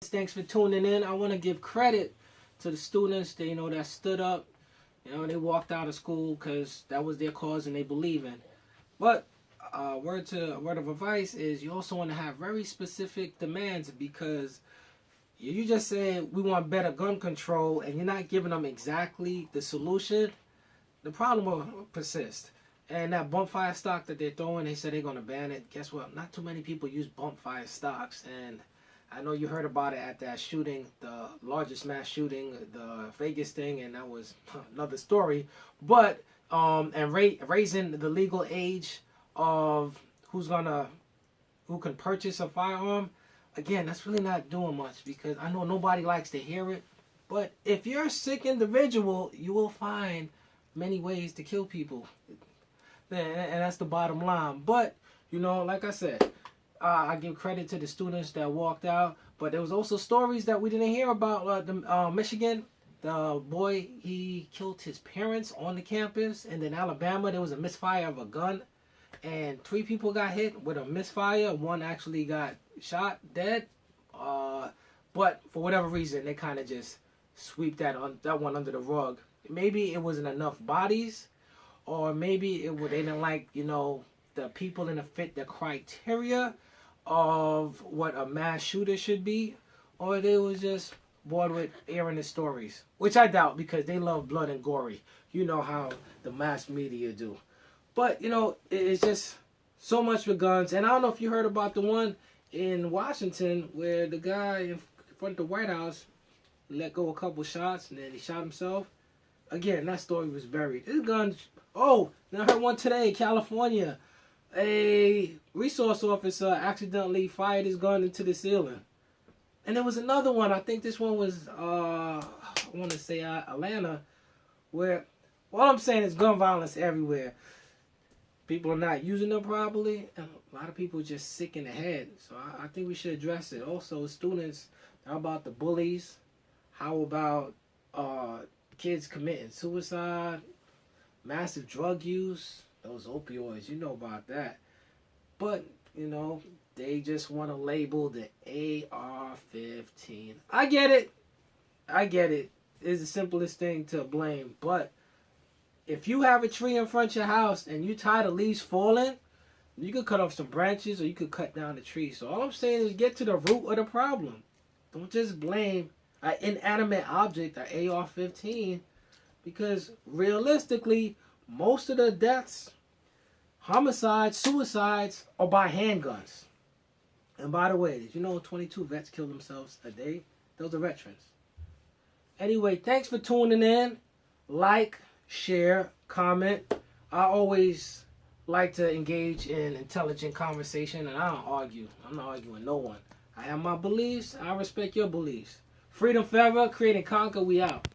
Thanks for tuning in. I want to give credit to the students that that stood up. They walked out of school because that was their cause and they believe in. But word of advice is you also want to have very specific demands, because you just saying we want better gun control and you're not giving them exactly the solution. The problem will persist. And that bump fire stock that they're throwing, they said they're going to ban it. Guess what? Not too many people use bump fire stocks. And I know you heard about it at that shooting, the largest mass shooting, the Vegas thing, and that was another story. But raising the legal age of who can purchase a firearm, again, that's really not doing much, because I know nobody likes to hear it. But if you're a sick individual, you will find many ways to kill people. And that's the bottom line. But, like I said, I give credit to the students that walked out. But there was also stories that we didn't hear about. Michigan, the boy, he killed his parents on the campus. And then Alabama, there was a misfire of a gun. And 3 people got hit with a misfire. 1 actually got shot, dead. But for whatever reason, they kind of just sweep that one under the rug. Maybe it wasn't enough bodies. Or maybe they didn't like, the people didn't fit the criteria of what a mass shooter should be. Or they was just bored with airing the stories. Which I doubt, because they love blood and gory. You know how the mass media do. But, it's just so much with guns. And I don't know if you heard about the one in Washington where the guy in front of the White House let go a couple shots and then he shot himself. Again, that story was buried. This gun... Oh, and I heard one today in California. A resource officer accidentally fired his gun into the ceiling. And there was another one. I think this one was, I want to say Atlanta, where all I'm saying is gun violence everywhere. People are not using them properly, and a lot of people are just sick in the head. So I think we should address it. Also, students, how about the bullies? How about kids committing suicide? Massive drug use, those opioids, you know about that. But, they just want to label the AR-15. I get it. It's the simplest thing to blame. But if you have a tree in front of your house and you tired of leaves falling, you could cut off some branches or you could cut down the tree. So all I'm saying is get to the root of the problem. Don't just blame an inanimate object, an AR-15. Because realistically, most of the deaths, homicides, suicides, are by handguns. And by the way, did you know 22 vets kill themselves a day? Those are veterans. Anyway, thanks for tuning in. Like, share, comment. I always like to engage in intelligent conversation, and I don't argue. I'm not arguing with no one. I have my beliefs. I respect your beliefs. Freedom forever. Create and conquer. We out.